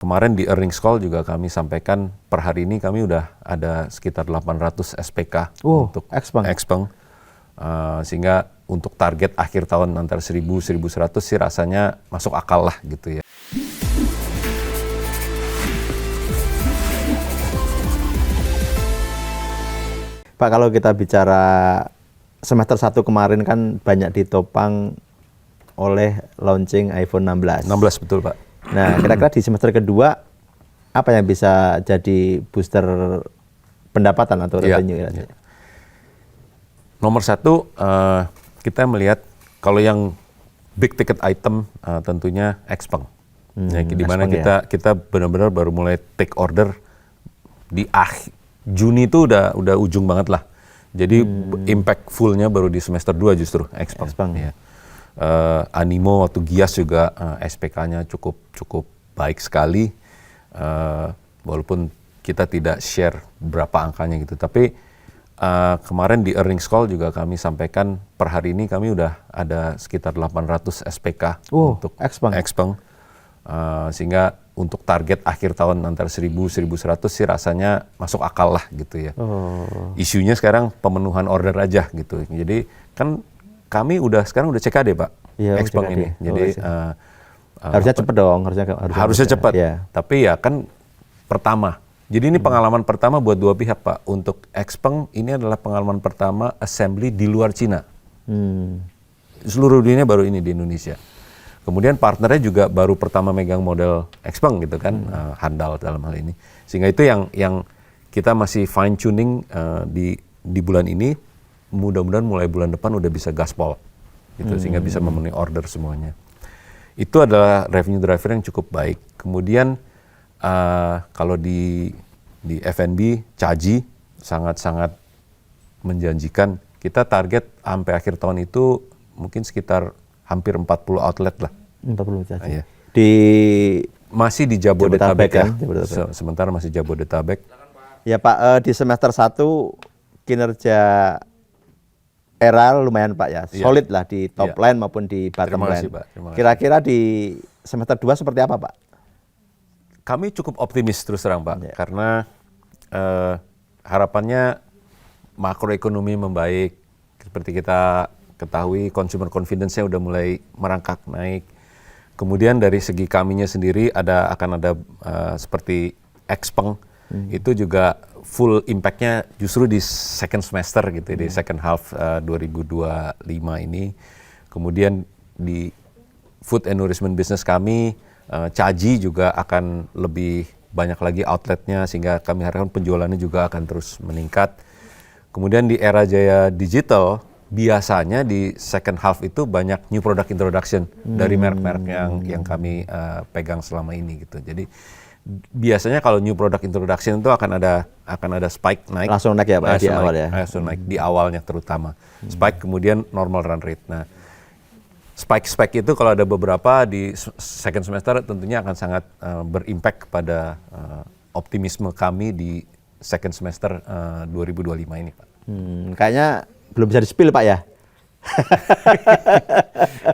Kemarin di earnings call juga kami sampaikan per hari ini kami udah ada sekitar 800 SPK untuk Xpeng. Sehingga untuk target akhir tahun antara 1000-1100 sih rasanya masuk akal lah gitu ya. Pak, kalau kita bicara semester 1 kemarin kan banyak ditopang oleh launching iPhone 16. 16 betul Pak. Nah, kira-kira di semester kedua apa yang bisa jadi booster pendapatan atau revenue? Ya. Nomor satu, kita melihat kalau yang big ticket item tentunya Xpeng. Di mana kita benar-benar baru mulai take order di Juni itu udah ujung banget lah. Jadi impactful-nya baru di semester 2 justru Xpeng. Ya. Animo waktu Gias juga SPK-nya cukup baik sekali. Walaupun kita tidak share berapa angkanya gitu. Tapi kemarin di earnings call juga kami sampaikan per hari ini kami udah ada sekitar 800 SPK untuk Xpeng. Sehingga untuk target akhir tahun antara 1000-1100 sih rasanya masuk akal lah gitu ya. Isunya sekarang pemenuhan order aja gitu. Jadi kan kami sekarang udah CKD Pak, Xpeng ini. Jadi harusnya cepat dong, harusnya cepat. Ya. Tapi ya kan pertama. Jadi ini pengalaman pertama buat dua pihak Pak. Untuk Xpeng ini adalah pengalaman pertama assembly di luar Cina. Seluruh dunia baru ini di Indonesia. Kemudian partnernya juga baru pertama megang model Xpeng gitu kan, handal dalam hal ini. Sehingga itu yang kita masih fine tuning di bulan ini. Mudah-mudahan mulai bulan depan udah bisa gaspol gitu, sehingga bisa memenuhi order semuanya. Itu adalah revenue driver yang cukup baik. Kemudian kalau di F&B, Caji sangat-sangat menjanjikan. Kita target sampai akhir tahun itu mungkin sekitar hampir 40 outlet lah. 40 Caji. Iya. Masih di Jabodetabek ya. Sementara masih Jabodetabek. Ya Pak, di semester 1 kinerja Era lumayan Pak ya, solid lah di top line maupun di bottom line. Kira-kira di semester 2 seperti apa Pak? Kami cukup optimis terus terang Pak, karena harapannya makroekonomi membaik. Seperti kita ketahui, consumer confidence-nya udah mulai merangkak naik. Kemudian dari segi kaminya sendiri akan ada seperti Xpeng, itu juga full impact-nya justru di second semester gitu, di second half 2025 ini. Kemudian di food and nourishment business kami, Caji juga akan lebih banyak lagi outletnya, sehingga kami harapkan penjualannya juga akan terus meningkat. Kemudian di Era Jaya Digital, biasanya di second half itu banyak new product introduction dari merek-merek yang kami pegang selama ini gitu. Jadi biasanya kalau new product introduction itu akan ada spike naik. Langsung naik ya Pak di awal ya. Langsung naik di awalnya terutama. Spike kemudian normal run rate. Nah, spike itu kalau ada beberapa di second semester tentunya akan sangat berimpact kepada optimisme kami di second semester 2025 ini Pak. Kayaknya belum bisa di-spill Pak ya.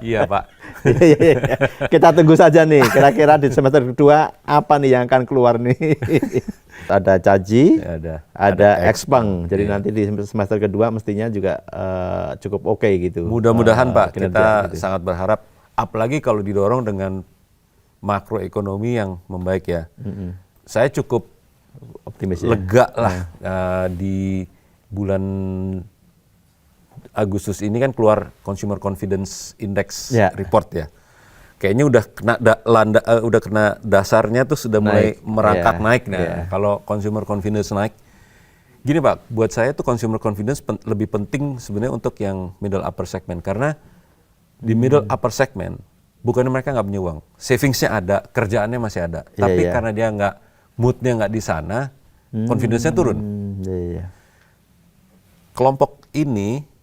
Iya Pak. Kita tunggu saja nih, kira-kira di semester kedua apa nih yang akan keluar nih. Ada Caji, ada Xpeng. Jadi nanti di semester kedua mestinya juga cukup oke gitu. Mudah-mudahan Pak, kita sangat berharap, apalagi kalau didorong dengan makroekonomi yang membaik ya. Saya cukup optimis ya. Lega lah di bulan Agustus ini kan keluar Consumer Confidence Index report ya. Kayaknya udah kena dasarnya tuh sudah mulai merangkak naik. Nah, kalau consumer confidence naik, gini Pak, buat saya tuh consumer confidence lebih penting sebenarnya untuk yang middle upper segment, karena di middle upper segment bukannya mereka nggak punya uang, savingsnya ada, kerjaannya masih ada, tapi karena dia moodnya nggak di sana, confidence-nya turun. Kelompok ini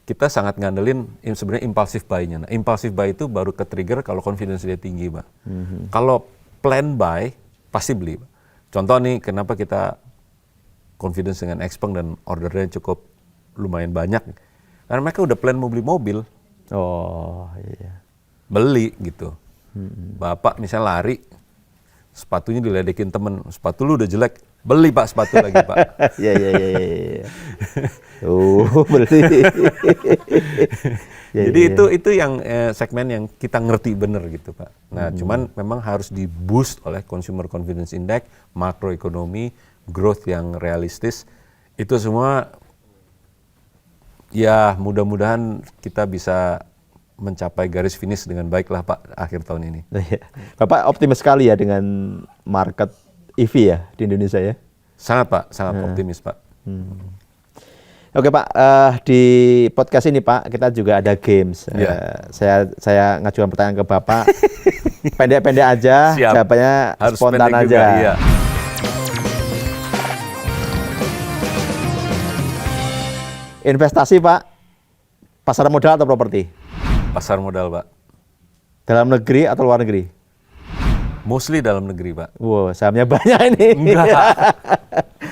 kita sangat ngandelin sebenarnya impulsive buy-nya. Nah, impulsive buy itu baru ke-trigger kalau confidence dia tinggi, Pak. Kalau plan buy, pasti beli, Pak. Contoh nih, kenapa kita confidence dengan Xpeng dan ordernya cukup lumayan banyak. Karena mereka udah plan mau beli mobil. Oh, iya. Beli gitu. Bapak misalnya lari, sepatunya diledekin temen, sepatu lu udah jelek, beli Pak sepatu lagi Pak. Iya. Beli. Jadi itu yang segmen yang kita ngerti bener gitu Pak. Nah cuman memang harus di boost oleh Consumer Confidence Index, makroekonomi, growth yang realistis. Itu semua ya mudah-mudahan kita bisa mencapai garis finish dengan baik lah Pak akhir tahun ini. Bapak optimis sekali ya dengan market EV ya di Indonesia ya? Sangat Pak, sangat optimis Pak. Oke Pak, di podcast ini Pak kita juga ada games. Saya ngajukan pertanyaan ke Bapak, pendek-pendek aja, jawabannya harus spontan aja. Juga, iya. Investasi Pak, pasar modal atau properti? Pasar modal Pak. Dalam negeri atau luar negeri? Mostly dalam negeri Pak. Wow, sahamnya banyak ini. Enggak.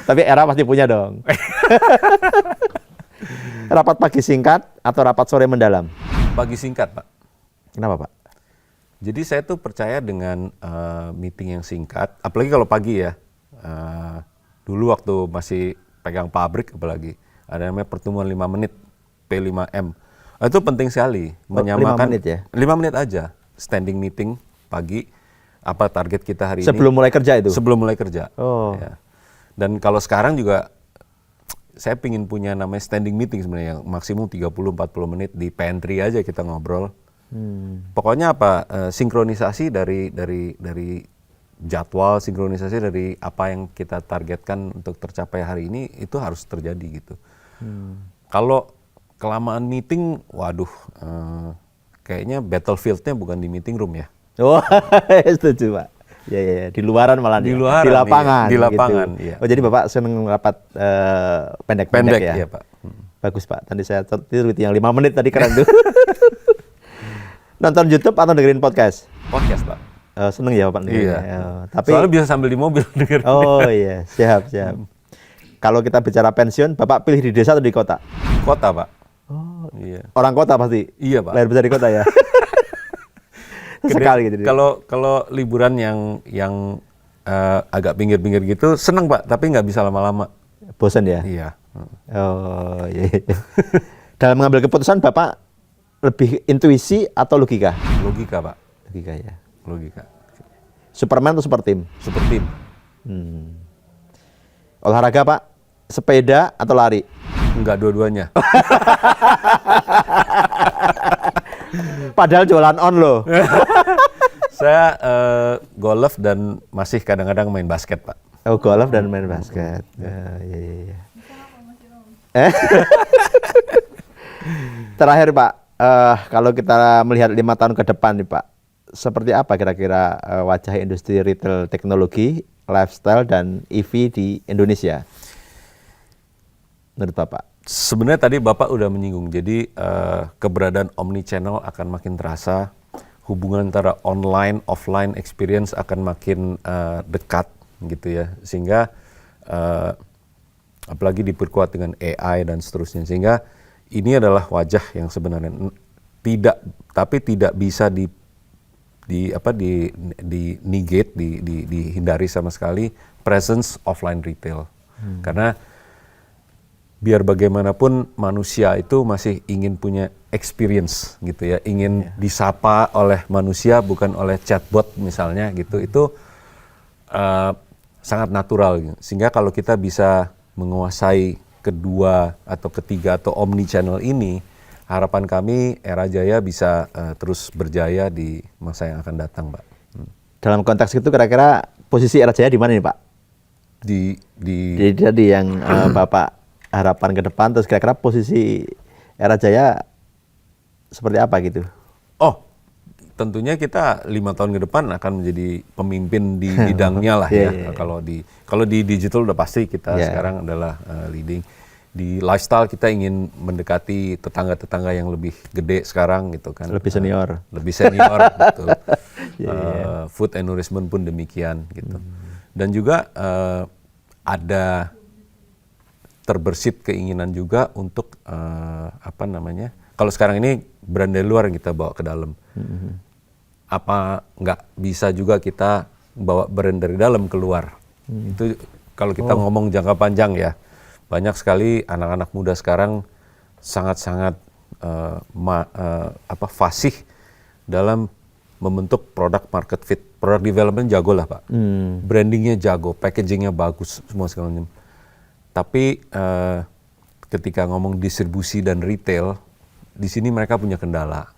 Tapi era pasti punya dong. Rapat pagi singkat atau rapat sore mendalam? Pagi singkat Pak. Kenapa Pak? Jadi saya tuh percaya dengan meeting yang singkat, apalagi kalau pagi ya. Dulu waktu masih pegang pabrik apalagi, ada namanya pertemuan 5 menit, P5M. Itu penting sekali, menyamakan 5 menit ya? 5 menit aja, standing meeting pagi, apa target kita hari ini. Sebelum mulai kerja itu? Sebelum mulai kerja. Oh. Ya. Dan kalau sekarang juga, saya pingin punya namanya standing meeting sebenarnya, yang maksimum 30-40 menit di pantry aja kita ngobrol. Pokoknya apa, sinkronisasi dari jadwal, sinkronisasi dari apa yang kita targetkan untuk tercapai hari ini, itu harus terjadi gitu. Kalau kelamaan meeting, waduh, kayaknya battlefieldnya bukan di meeting room ya. Oh, setuju Pak. Ya, di luaran malah di lapangan. Iya. Di lapangan, gitu. iya. Oh, jadi Bapak seneng rapat pendek-pendek ya? Iya Pak. Bagus Pak, tadi saya tiru yang 5 menit tadi keren tuh. Nonton YouTube atau dengerin podcast? Podcast Pak. Seneng ya Bapak? Iya. Tapi soalnya bisa sambil di mobil dengerin. Oh iya, siap. Kalau kita bicara pensiun, Bapak pilih di desa atau di kota? Kota Pak. Oh iya. Orang kota pasti? Iya Pak. Lahir besar di kota ya? Sekali gitu. Kalau liburan yang agak pinggir-pinggir gitu seneng Pak, tapi nggak bisa lama-lama. Bosan ya? Iya. Oh iya. Dalam mengambil keputusan Bapak lebih intuisi atau logika? Logika Pak. Logika ya. Logika. Superman atau super team? Super team. Olahraga Pak, sepeda atau lari? Enggak, dua-duanya. Padahal jualan on loh. Saya golf dan masih kadang-kadang main basket Pak. Oh, golf dan main basket. Iya. Terakhir Pak, kalau kita melihat 5 tahun ke depan nih Pak, seperti apa kira-kira wajah industri retail teknologi, lifestyle, dan EV di Indonesia? Menurut Bapak? Sebenarnya tadi Bapak udah menyinggung, jadi keberadaan omnichannel akan makin terasa, hubungan antara online, offline experience akan makin dekat gitu ya, sehingga apalagi diperkuat dengan AI dan seterusnya, sehingga ini adalah wajah yang sebenarnya tidak bisa negate, dihindari sama sekali presence offline retail. Karena biar bagaimanapun manusia itu masih ingin punya experience gitu ya, ingin disapa oleh manusia bukan oleh chatbot misalnya gitu. Itu sangat natural gitu. Sehingga kalau kita bisa menguasai kedua atau ketiga atau omni channel ini, harapan kami Era Jaya bisa terus berjaya di masa yang akan datang, Pak. Dalam konteks itu kira-kira posisi Era Jaya di mana nih, Pak? Jadi yang Bapak harapan ke depan, terus kira-kira posisi Era Jaya seperti apa gitu? Oh, tentunya kita 5 tahun ke depan akan menjadi pemimpin di bidangnya lah ya. Kalau di digital udah pasti kita sekarang adalah leading. Di lifestyle kita ingin mendekati tetangga-tetangga yang lebih gede sekarang gitu kan. Lebih senior. Lebih senior gitu. Food and nourishment pun demikian gitu. Dan juga ada terbersit keinginan juga untuk kalau sekarang ini brand dari luar yang kita bawa ke dalam. apa nggak bisa juga kita bawa brand dari dalam keluar. Itu kalau kita ngomong jangka panjang ya, banyak sekali anak-anak muda sekarang sangat-sangat fasih dalam membentuk produk market fit. Product development jago lah Pak, brandingnya jago, packagingnya bagus, semua segala macam. Tapi ketika ngomong distribusi dan retail, di sini mereka punya kendala.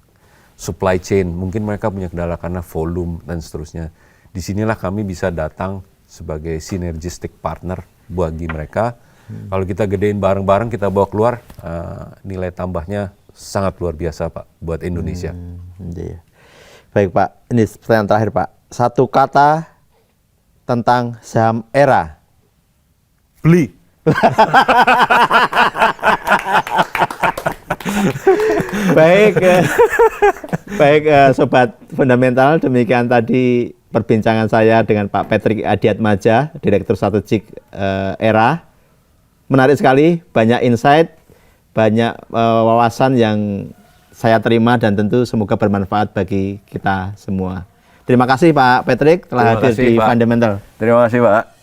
Supply chain, mungkin mereka punya kendala karena volume dan seterusnya. Disinilah kami bisa datang sebagai synergistic partner bagi mereka. Kalau kita gedein bareng-bareng, kita bawa keluar, nilai tambahnya sangat luar biasa Pak buat Indonesia. Iya. Baik Pak, ini pertanyaan terakhir Pak. Satu kata tentang saham Era. Beli. Baik, Sobat Fundamental, demikian tadi perbincangan saya dengan Pak Patrick Adiatmadja, Direktur Strategik Era. Menarik sekali, banyak insight, banyak wawasan yang saya terima dan tentu semoga bermanfaat bagi kita semua. Terima kasih Pak Patrick telah hadir di Fundamental. Terima kasih Pak.